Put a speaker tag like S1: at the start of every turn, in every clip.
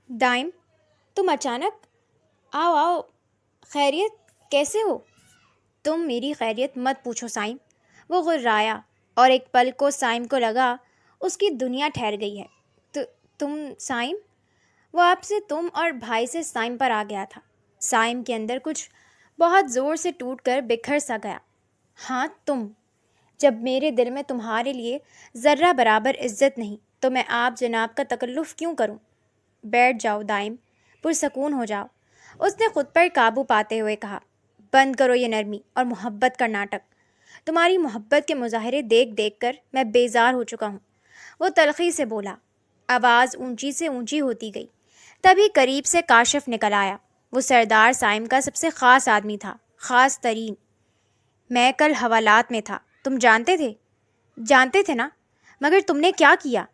S1: دائم، تم اچانک؟ آؤ آؤ، خیریت؟ کیسے ہو؟ تم میری خیریت مت پوچھو سائم۔ وہ غرایا اور ایک پل کو سائم کو لگا اس کی دنیا ٹھہر گئی ہے۔ تم سائم؟ وہ آپ سے تم اور بھائی سے سائم پر آ گیا تھا۔ سائم کے اندر کچھ بہت زور سے ٹوٹ کر بکھر سا گیا۔ ہاں تم، جب میرے دل میں تمہارے لیے ذرہ برابر عزت نہیں تو میں آپ جناب کا تکلف کیوں کروں؟ بیٹھ جاؤ دائم، پرسکون ہو جاؤ، اس نے خود پر قابو پاتے ہوئے کہا۔ بند کرو یہ نرمی اور محبت کا ناٹک۔ تمہاری محبت کے مظاہرے دیکھ دیکھ کر میں بیزار ہو چکا ہوں۔ وہ تلخی سے بولا۔ آواز اونچی سے اونچی ہوتی گئی۔ تبھی قریب سے کاشف نکل آیا۔ وہ سردار سائم کا سب سے خاص آدمی تھا، خاص ترین۔ میں کل حوالات میں تھا، تم جانتے تھے؟ جانتے تھے نا، مگر تم نے کیا کیا؟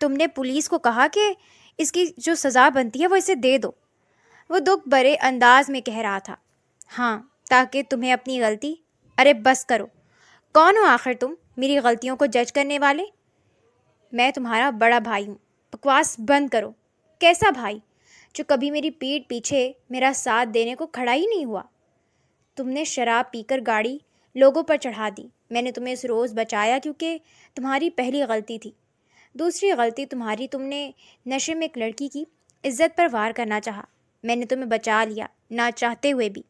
S1: تم نے پولیس کو کہا کہ اس کی جو سزا بنتی ہے وہ اسے دے دو۔ وہ دکھ بھرے انداز میں کہہ رہا تھا۔ ہاں، تاکہ تمہیں اپنی غلطی… ارے بس کرو، کون ہو آخر تم میری غلطیوں کو جج کرنے والے؟ میں تمہارا بڑا بھائی ہوں، بکواس بند کرو۔ کیسا بھائی؟ جو کبھی میری پیٹھ پیچھے میرا ساتھ دینے کو کھڑا ہی نہیں ہوا۔ تم نے شراب پی کر گاڑی لوگوں پر چڑھا دی، میں نے تمہیں اس روز بچایا کیونکہ تمہاری پہلی غلطی تھی۔ دوسری غلطی تمہاری، تم نے نشے میں ایک لڑکی کی عزت پر وار کرنا چاہا، میں نے تمہیں بچا لیا نہ چاہتے ہوئے بھی۔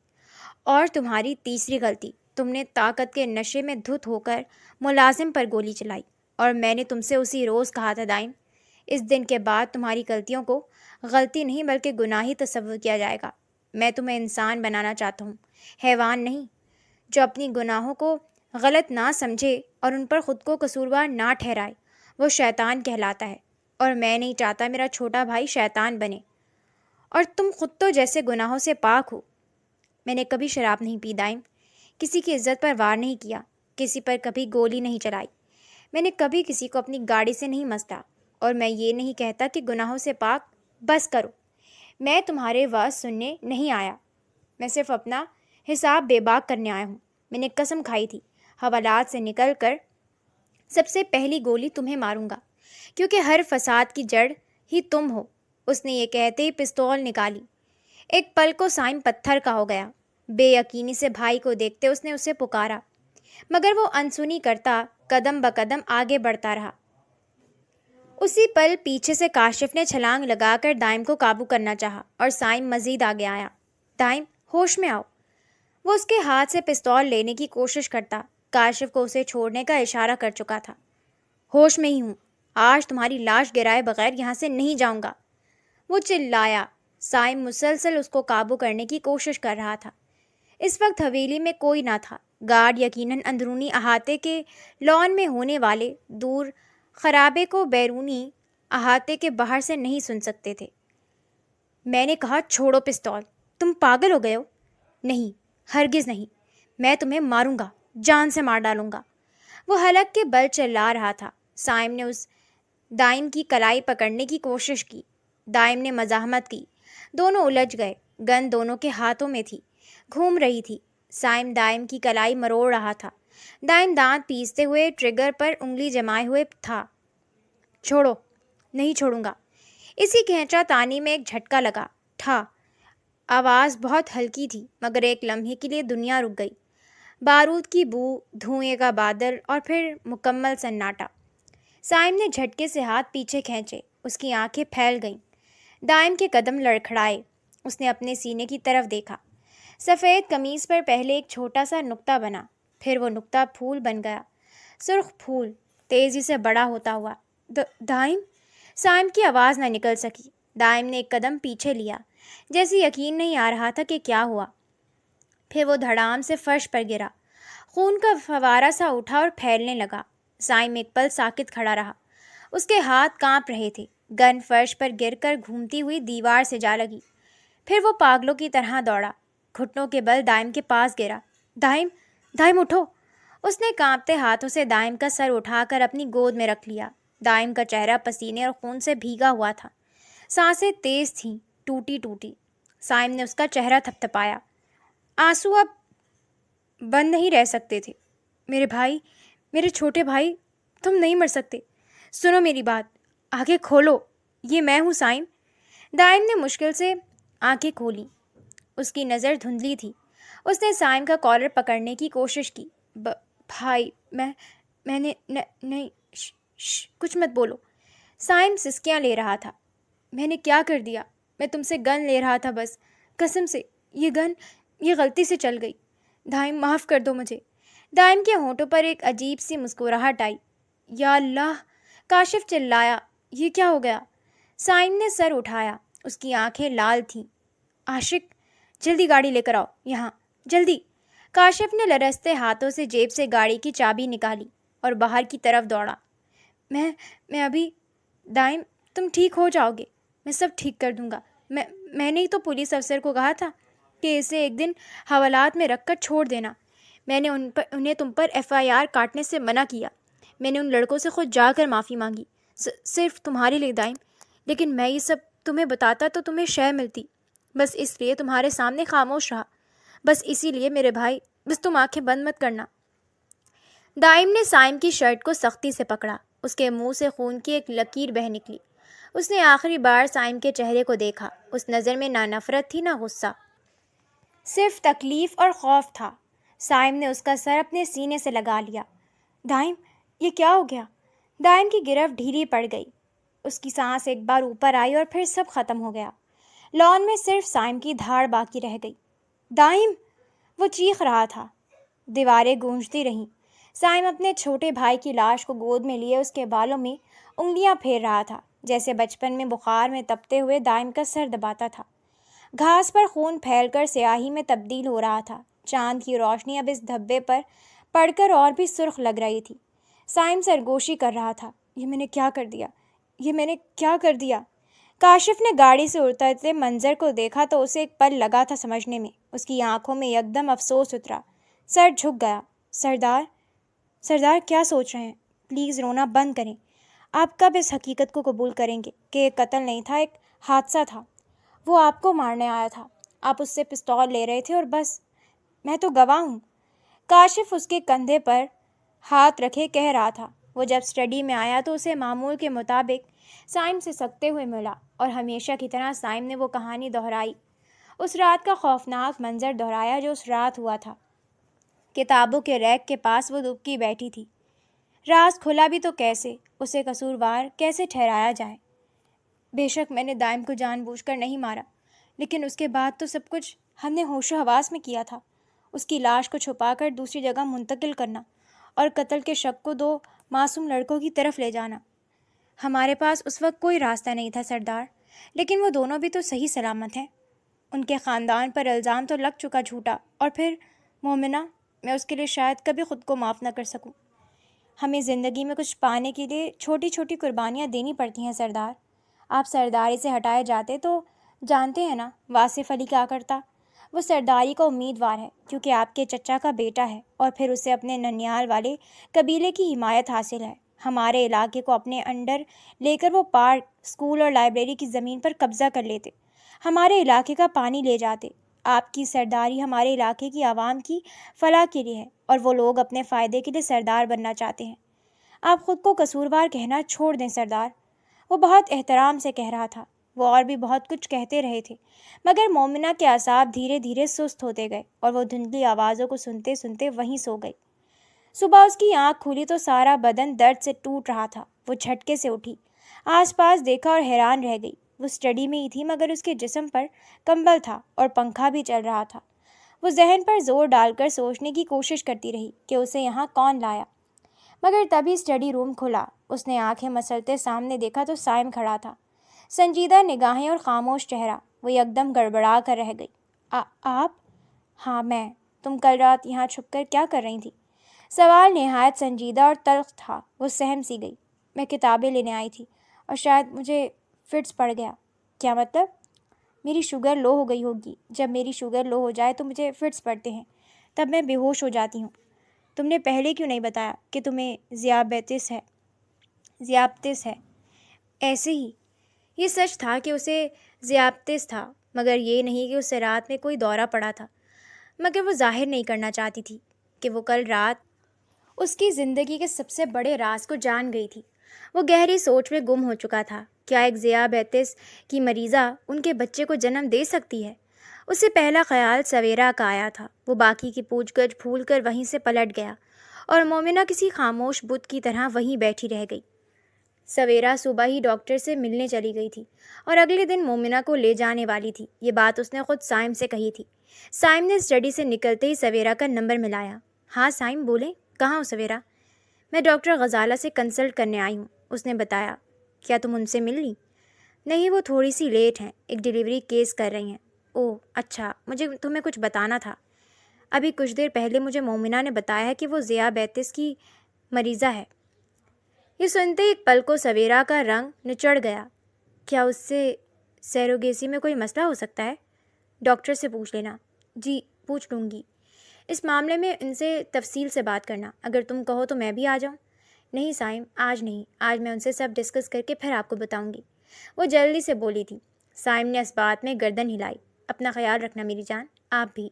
S1: اور تمہاری تیسری غلطی، تم نے طاقت کے نشے میں دھت ہو کر ملازم پر گولی چلائی، اور میں نے تم سے اسی روز کہا تھا دائم، اس دن کے بعد تمہاری غلطیوں کو غلطی نہیں بلکہ گناہ ہی تصور کیا جائے گا۔ میں تمہیں انسان بنانا چاہتا ہوں، حیوان نہیں۔ جو اپنی گناہوں کو غلط نہ سمجھے اور ان پر خود کو قصوروار نہ ٹھہرائے وہ شیطان کہلاتا ہے، اور میں نہیں چاہتا میرا چھوٹا بھائی شیطان بنے۔ اور تم خود تو جیسے گناہوں سے پاک ہو۔ میں نے کبھی شراب نہیں پی دائم، کسی کی عزت پر وار نہیں کیا، کسی پر کبھی گولی نہیں چلائی، میں نے کبھی کسی کو اپنی گاڑی سے نہیں مستا، اور میں یہ نہیں کہتا کہ گناہوں سے پاک۔ بس کرو، میں تمہارے وعظ سننے نہیں آیا، میں صرف اپنا حساب بے باک کرنے آیا ہوں۔ میں نے قسم کھائی تھی حوالات سے نکل کر سب سے پہلی گولی تمہیں ماروں گا، کیونکہ ہر فساد کی جڑ ہی تم ہو۔ اس نے یہ کہتے ہی پستول نکالی۔ ایک پل کو سائم پتھر کا ہو گیا۔ بے یقینی سے بھائی کو دیکھتے اس نے اسے پکارا، مگر وہ انسنی کرتا قدم بقدم آگے بڑھتا رہا۔ اسی پل پیچھے سے کاشف نے چھلانگ لگا کر دائم کو قابو کرنا چاہا، اور سائم مزید آگے آیا۔ دائم، ہوش میں آؤ۔ وہ اس کے ہاتھ سے پستول لینے کی کوشش کرتا کاشف کو اسے چھوڑنے کا اشارہ کر چکا تھا۔ ہوش میں ہی ہوں، آج تمہاری لاش گرائے بغیر یہاں سے نہیں جاؤں گا، وہ چلایا۔ سائم مسلسل اس کو قابو کرنے کی کوشش کر رہا تھا۔ اس وقت حویلی میں کوئی نہ تھا۔ گارڈ یقیناً اندرونی احاطے کے لان میں ہونے والے دور خرابے کو بیرونی احاطے کے باہر سے نہیں سن سکتے تھے۔ میں نے کہا چھوڑو پستول، تم پاگل ہو گئے ہو؟ نہیں، ہرگز نہیں، میں تمہیں ماروں گا، جان سے مار ڈالوں گا، وہ حلق کے بل چلا رہا تھا۔ سائم نے اس دائم کی کلائی پکڑنے کی کوشش کی۔ دائم نے مزاحمت کی، دونوں الجھ گئے۔ گن دونوں کے ہاتھوں میں تھی، گھوم رہی تھی۔ سائم دائم کی کلائی مروڑ رہا تھا۔ دائم دانت پیستے ہوئے ٹریگر پر انگلی جمائے ہوئے تھا۔ چھوڑو، نہیں چھوڑوں گا۔ اسی کھینچا تانی میں ایک جھٹکا لگا۔ ٹھا! آواز بہت ہلکی تھی، مگر ایک لمحے کے لیے دنیا رک گئی۔ بارود کی بو، دھوئیں کا بادل، اور پھر مکمل سناٹا۔ سائم نے جھٹکے سے ہاتھ پیچھے کھینچے، اس کی آنکھیں پھیل گئیں۔ دائم کے قدم لڑکھڑائے۔ اس نے اپنے سینے کی طرف دیکھا۔ سفید قمیص پر پہلے ایک چھوٹا سا نقطہ بنا، پھر وہ نقطہ پھول بن گیا، سرخ پھول، تیزی سے بڑا ہوتا ہوا۔ دائم؟ سائم کی آواز نہ نکل سکی۔ دائم نے ایک قدم پیچھے لیا، جیسے یقین نہیں آ رہا تھا کہ کیا ہوا۔ پھر وہ دھڑام سے فرش پر گرا، خون کا فوارہ سا اٹھا اور پھیلنے لگا۔ سائم ایک پل ساکت کھڑا رہا، اس کے ہاتھ کانپ رہے تھے۔ گن فرش پر گر کر گھومتی ہوئی دیوار سے جا لگی۔ پھر وہ پاگلوں کی طرح دوڑا، گھٹنوں کے بل دائم کے پاس گرا۔ دائم، دائم اٹھو! اس نے کانپتے ہاتھوں سے دائم کا سر اٹھا کر اپنی گود میں رکھ لیا۔ دائم کا چہرہ پسینے اور خون سے بھیگا ہوا تھا، سانسیں تیز تھیں، ٹوٹی ٹوٹی۔ سائم نے اس کا چہرہ تھپتھپایا۔ آنسو اب بند نہیں رہ سکتے تھے۔ میرے بھائی، میرے چھوٹے بھائی، تم نہیں مر سکتے۔ سنو میری بات، آنکھیں کھولو، یہ میں ہوں سائم۔ دائم نے مشکل سے آنکھیں کھولیں۔ اس کی نظر دھندلی تھی۔ اس نے سائم کا کالر پکڑنے کی کوشش کی۔ بھائی میں نے نہیں کچھ مت بولو۔ سائم سسکیاں لے رہا تھا۔ میں نے کیا کر دیا؟ میں تم سے گن لے رہا تھا بس، قسم سے یہ غلطی سے چل گئی۔ دائم معاف کر دو مجھے۔ دائم کے ہونٹوں پر ایک عجیب سی مسکراہٹ آئی۔ یا اللہ! کاشف چلایا، یہ کیا ہو گیا؟ سائم نے سر اٹھایا۔ اس کی آنکھیں لال تھیں۔ عاشق، جلدی گاڑی لے کر آؤ یہاں، جلدی۔ کاشف نے لرزتے ہاتھوں سے جیب سے گاڑی کی چابی نکالی اور باہر کی طرف دوڑا۔ میں ابھی، دائم تم ٹھیک ہو جاؤ گے، میں سب ٹھیک کر دوں گا۔ میں نے ہی تو پولیس افسر کو کہا تھا کہ اسے ایک دن حوالات میں رکھ کر چھوڑ دینا۔ میں نے انہیں تم پر FIR کاٹنے سے منع کیا۔ میں نے ان لڑکوں سے خود جا کر معافی مانگی، صرف تمہارے لیے دائم۔ لیکن میں یہ سب تمہیں بتاتا تو تمہیں شے ملتی، بس اس لیے تمہارے سامنے خاموش رہا۔ بس اسی لیے میرے بھائی، بس تم آنکھیں بند مت کرنا۔ دائم نے سائم کی شرٹ کو سختی سے پکڑا۔ اس کے منہ سے خون کی ایک لکیر بہہ نکلی۔ اس نے آخری بار سائم کے چہرے کو دیکھا۔ اس نظر میں نہ نفرت تھی نہ غصہ، صرف تکلیف اور خوف تھا۔ سائم نے اس کا سر اپنے سینے سے لگا لیا۔ دائم، یہ کیا ہو گیا؟ دائم کی گرفت ڈھیلی پڑ گئی۔ اس کی سانس ایک بار اوپر آئی اور پھر سب ختم ہو گیا۔ لان میں صرف سائم کی دھاڑ باقی رہ گئی۔ دائم! وہ چیخ رہا تھا۔ دیواریں گونجتی رہیں۔ سائم اپنے چھوٹے بھائی کی لاش کو گود میں لیے اس کے بالوں میں انگلیاں پھیر رہا تھا، جیسے بچپن میں بخار میں تپتے ہوئے دائم کا سر دباتا تھا۔ گھاس پر خون پھیل کر سیاہی میں تبدیل ہو رہا تھا۔ چاند کی روشنی اب اس دھبے پر پڑ کر اور بھی سرخ لگ رہی تھی۔ سائم سرگوشی کر رہا تھا۔ یہ میں نے کیا کر دیا؟ کاشف نے گاڑی سے اترتے منظر کو دیکھا تو اسے ایک پل لگا تھا سمجھنے میں۔ اس کی آنکھوں میں یکدم افسوس اترا۔ سر جھک گیا۔ سردار کیا سوچ رہے ہیں؟ پلیز رونا بند کریں۔ آپ کب اس حقیقت کو قبول کریں گے کہ ایک قتل نہیں تھا، ایک حادثہ تھا؟ وہ آپ کو مارنے آیا تھا، آپ اس سے پستول لے رہے تھے اور بس، میں تو گواہ ہوں۔ کاشف اس کے کندھے پر ہاتھ رکھے کہہ رہا تھا۔ وہ جب اسٹڈی میں آیا تو اسے معمول کے مطابق سائم سے سکتے ہوئے ملا اور ہمیشہ کی طرح سائم نے وہ کہانی دہرائی، اس رات کا خوفناک منظر دہرایا جو اس رات ہوا تھا۔ کتابوں کے ریک کے پاس وہ دبکی بیٹھی تھی۔ راز کھلا بھی تو کیسے؟ اسے قصوروار کیسے ٹھہرایا جائے؟ بے شک میں نے دائم کو جان بوجھ کر نہیں مارا، لیکن اس کے بعد تو سب کچھ ہم نے ہوش و حواس میں کیا تھا۔ اس کی لاش کو چھپا کر دوسری جگہ منتقل کرنا اور قتل کے شک کو 2 معصوم لڑکوں کی طرف لے جانا۔ ہمارے پاس اس وقت کوئی راستہ نہیں تھا سردار، لیکن وہ دونوں بھی تو صحیح سلامت ہیں۔ ان کے خاندان پر الزام تو لگ چکا جھوٹا، اور پھر مومنہ، میں اس کے لیے شاید کبھی خود کو معاف نہ کر سکوں۔ ہمیں زندگی میں کچھ پانے کے لیے چھوٹی چھوٹی قربانیاں دینی پڑتی ہیں سردار۔ آپ سرداری سے ہٹائے جاتے تو جانتے ہیں نا واصف علی کیا کرتا؟ وہ سرداری کا امیدوار ہے کیونکہ آپ کے چچا کا بیٹا ہے، اور پھر اسے اپنے ننیال والے قبیلے کی حمایت حاصل ہے۔ ہمارے علاقے کو اپنے انڈر لے کر وہ پارک، اسکول اور لائبریری کی زمین پر قبضہ کر لیتے، ہمارے علاقے کا پانی لے جاتے۔ آپ کی سرداری ہمارے علاقے کی عوام کی فلاح کے لیے ہے، اور وہ لوگ اپنے فائدے کے لیے سردار بننا چاہتے ہیں۔ آپ خود کو قصوروار کہنا چھوڑ دیں سردار۔ وہ بہت احترام سے کہہ رہا تھا۔ وہ اور بھی بہت کچھ کہتے رہے تھے، مگر مومنہ کے اعصاب دھیرے دھیرے سست ہوتے گئے اور وہ دھندلی آوازوں کو سنتے سنتے وہیں سو گئی۔ صبح اس کی آنکھ کھلی تو سارا بدن درد سے ٹوٹ رہا تھا۔ وہ جھٹکے سے اٹھی، آس پاس دیکھا اور حیران رہ گئی۔ وہ اسٹڈی میں ہی تھی، مگر اس کے جسم پر کمبل تھا اور پنکھا بھی چل رہا تھا۔ وہ ذہن پر زور ڈال کر سوچنے کی کوشش کرتی رہی کہ اسے یہاں کون لایا، مگر تبھی اسٹڈی روم کھلا۔ اس نے آنکھیں مسلتے سامنے دیکھا تو سائم کھڑا تھا، سنجیدہ نگاہیں اور خاموش چہرہ۔ وہ یکدم گڑبڑا کر رہ گئی۔ آپ؟ ہاں میں۔ تم کل رات یہاں چھپ کر کیا کر رہی تھی؟ سوال نہایت سنجیدہ اور تلخ تھا۔ وہ سہم سی گئی۔ میں کتابیں لینے آئی تھی اور شاید مجھے فٹس پڑ گیا۔ کیا مطلب؟ میری شوگر لو ہو گئی ہوگی۔ جب میری شوگر لو ہو جائے تو مجھے فٹس پڑتے ہیں، تب میں بے ہوش ہو جاتی ہوں۔ تم نے پہلے کیوں نہیں بتایا کہ تمہیں ذیابیطس ہے؟ ایسے ہی۔ یہ سچ تھا کہ اسے ذیابیطس تھا، مگر یہ نہیں کہ اسے رات میں کوئی دورہ پڑا تھا۔ مگر وہ ظاہر نہیں کرنا چاہتی تھی کہ وہ کل رات اس کی زندگی کے سب سے بڑے راز کو جان گئی تھی۔ وہ گہری سوچ میں گم ہو چکا تھا۔ کیا ایک ذیابیطس کی مریضہ ان کے بچے کو جنم دے سکتی ہے؟ اس سے پہلا خیال سویرا کا آیا تھا۔ وہ باقی کی پوچھ گچھ بھول کر وہیں سے پلٹ گیا اور مومنہ کسی خاموش بت کی طرح وہیں بیٹھی رہ گئی۔ سویرا صبح ہی ڈاکٹر سے ملنے چلی گئی تھی اور اگلے دن مومنہ کو لے جانے والی تھی۔ یہ بات اس نے خود سائم سے کہی تھی۔ سائم نے اسٹڈی سے نکلتے ہی سویرا کا نمبر ملایا۔ ہاں سائم بولیں، کہاں ہو سویرا؟ میں ڈاکٹر غزالہ سے کنسلٹ کرنے آئی ہوں، اس نے بتایا۔ کیا تم ان سے مل لی؟ نہیں، وہ تھوڑی سی لیٹ ہیں، ایک ڈیلیوری کیس کر رہی ہیں۔ اوہ اچھا، مجھے تمہیں کچھ بتانا تھا۔ ابھی کچھ دیر پہلے مجھے مومنہ نے بتایا ہے کہ وہ ذیابیطس کی مریضہ ہے۔ یہ سنتے ایک پل کو سویرا کا رنگ نچڑ گیا۔ کیا اس سے سیروگیسی میں کوئی مسئلہ ہو سکتا ہے؟ ڈاکٹر سے پوچھ لینا۔ جی پوچھ لوں گی۔ اس معاملے میں ان سے تفصیل سے بات کرنا، اگر تم کہو تو میں بھی آ جاؤں۔ نہیں سائم، آج نہیں، آج میں ان سے سب ڈسکس کر کے پھر آپ کو بتاؤں گی، وہ جلدی سے بولی تھی۔ سائم نے اس بات میں گردن ہلائی۔ اپنا خیال رکھنا میری جان، آپ بھی۔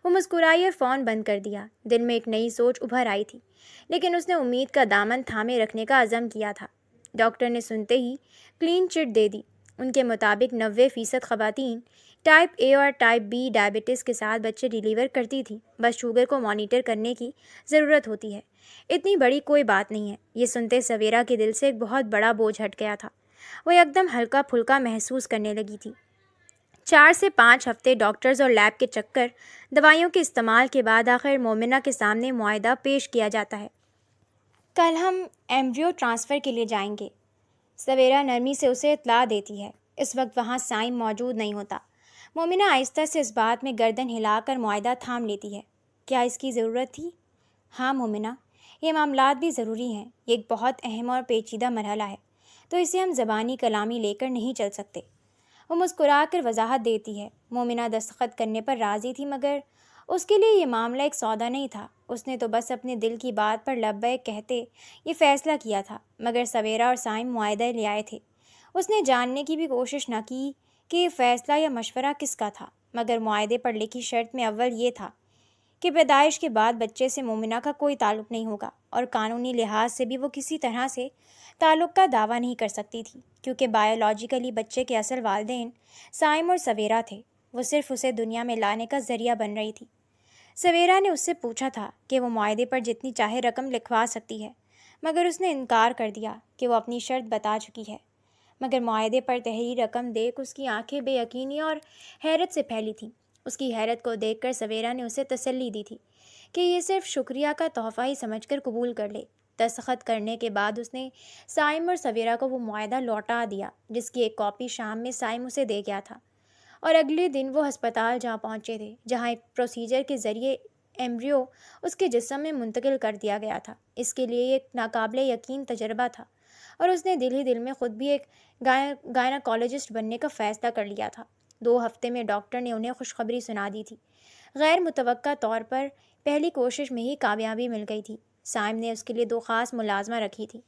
S1: وہ مسکرائی اور فون بند کر دیا۔ دل میں ایک نئی سوچ ابھر آئی تھی، لیکن اس نے امید کا دامن تھامے رکھنے کا عزم کیا تھا۔ ڈاکٹر نے سنتے ہی کلین چٹ دے دی۔ ان کے مطابق 90% خواتین ٹائپ اے اور ٹائپ بی ڈائبٹیز کے ساتھ بچے ڈیلیور کرتی تھیں، بس شوگر کو مانیٹر کرنے کی ضرورت ہوتی ہے۔ اتنی بڑی کوئی بات نہیں ہے۔ یہ سنتے سویرا کے دل سے ایک بہت بڑا بوجھ ہٹ گیا تھا۔ وہ یکدم ہلکا پھلکا محسوس کرنے لگی تھی۔ 4 سے 5 ہفتے ڈاکٹرز اور لیب کے چکر، دوائیوں کے استعمال کے بعد آخر مومنہ کے سامنے معاہدہ پیش کیا جاتا ہے۔ کل ہم ایمبریو ٹرانسفر کے لیے جائیں گے، سویرا نرمی سے اسے اطلاع دیتی ہے۔ اس وقت وہاں سائم موجود نہیں ہوتا۔ مومنہ آہستہ سے اس بات میں گردن ہلا کر معاہدہ تھام لیتی ہے۔ کیا اس کی ضرورت تھی؟ ہاں مومنہ، یہ معاملات بھی ضروری ہیں، یہ ایک بہت اہم اور پیچیدہ مرحلہ ہے، تو اسے ہم زبانی کلامی لے کر نہیں چل سکتے۔ وہ مسکرا کر وضاحت دیتی ہے۔ مومنہ دستخط کرنے پر راضی تھی، مگر اس کے لیے یہ معاملہ ایک سودا نہیں تھا۔ اس نے تو بس اپنے دل کی بات پر لبیک کہتے یہ فیصلہ کیا تھا، مگر سویرا اور سائم معاہدہ لے آئے تھے۔ اس نے جاننے کی بھی کوشش نہ کی کہ یہ فیصلہ یا مشورہ کس کا تھا، مگر معاہدے پر لکھی شرط میں اول یہ تھا کہ پیدائش کے بعد بچے سے مومنہ کا کوئی تعلق نہیں ہوگا، اور قانونی لحاظ سے بھی وہ کسی طرح سے تعلق کا دعویٰ نہیں کر سکتی تھی، کیونکہ بایولوجیکلی بچے کے اصل والدین سائم اور سویرا تھے۔ وہ صرف اسے دنیا میں لانے کا ذریعہ بن رہی تھی۔ سویرا نے اس سے پوچھا تھا کہ وہ معاہدے پر جتنی چاہے رقم لکھوا سکتی ہے، مگر اس نے انکار کر دیا کہ وہ اپنی شرط بتا چکی ہے۔ مگر معاہدے پر تحریر رقم دیکھ اس کی آنکھیں بے یقینی اور حیرت سے پھیلی تھیں۔ اس کی حیرت کو دیکھ کر سویرا نے اسے تسلی دی تھی کہ یہ صرف شکریہ کا تحفہ ہی سمجھ کر قبول کر لے۔ دستخط کرنے کے بعد اس نے سائم اور سویرا کو وہ معاہدہ لوٹا دیا، جس کی ایک کاپی شام میں سائم اسے دے گیا تھا، اور اگلے دن وہ ہسپتال جا پہنچے تھے، جہاں ایک پروسیجر کے ذریعے ایمبریو اس کے جسم میں منتقل کر دیا گیا تھا۔ اس کے لیے ایک ناقابل یقین تجربہ تھا، اور اس نے دل ہی دل میں خود بھی ایک گائناکالوجسٹ بننے کا فیصلہ کر لیا تھا۔ 2 ہفتے میں ڈاکٹر نے انہیں خوشخبری سنا دی تھی۔ غیر متوقع طور پر پہلی کوشش میں ہی کامیابی مل گئی تھی۔ سائم نے اس کے لیے 2 خاص ملازمہ رکھی تھی،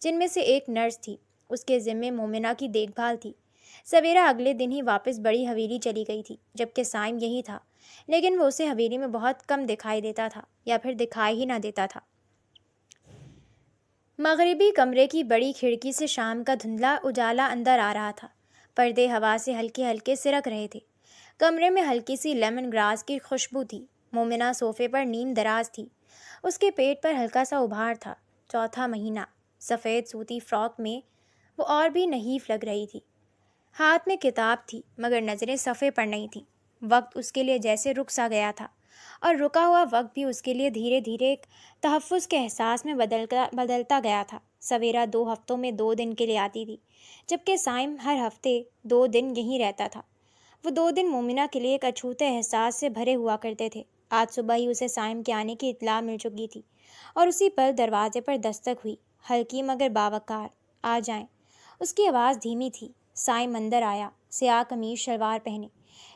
S1: جن میں سے ایک نرس تھی۔ اس کے ذمے مومنہ کی دیکھ بھال تھی۔ سویرا اگلے دن ہی واپس بڑی حویلی چلی گئی تھی، جبکہ سائم یہی تھا، لیکن وہ اسے حویلی میں بہت کم دکھائی دیتا تھا، یا پھر دکھائی ہی نہ دیتا تھا۔ مغربی کمرے کی بڑی کھڑکی سے شام کا دھندلا اجالا اندر آ رہا تھا۔ پردے ہوا سے ہلکے ہلکے سرک رہے تھے۔ کمرے میں ہلکی سی لیمن گراس کی خوشبو تھی۔ مومنہ صوفے پر نیم دراز تھی۔ اس کے پیٹ پر ہلکا سا ابھار تھا۔ 4تھا مہینہ۔ سفید سوتی فراک میں وہ اور بھی نحیف لگ رہی تھی۔ ہاتھ میں کتاب تھی، مگر نظریں صفحے پر نہیں تھیں۔ وقت اس کے لیے جیسے رک سا گیا تھا، اور رکا ہوا وقت بھی اس کے لیے دھیرے دھیرے ایک تحفظ کے احساس میں بدلتا گیا تھا۔ سویرا 2 ہفتوں میں 2 دن کے لیے آتی تھی، جبکہ سائم ہر ہفتے 2 دن یہیں رہتا تھا۔ وہ 2 دن مومنہ کے لیے ایک اچھوتے احساس سے بھرے ہوا کرتے تھے۔ آج صبح ہی اسے سائم کے آنے کی اطلاع مل چکی تھی، اور اسی پل دروازے پر دستک ہوئی، ہلکی مگر باوقار۔ آ جائیں۔ اس کی آواز دھیمی تھی۔ سائم اندر آیا، سیاہ قمیض شلوار پہنے،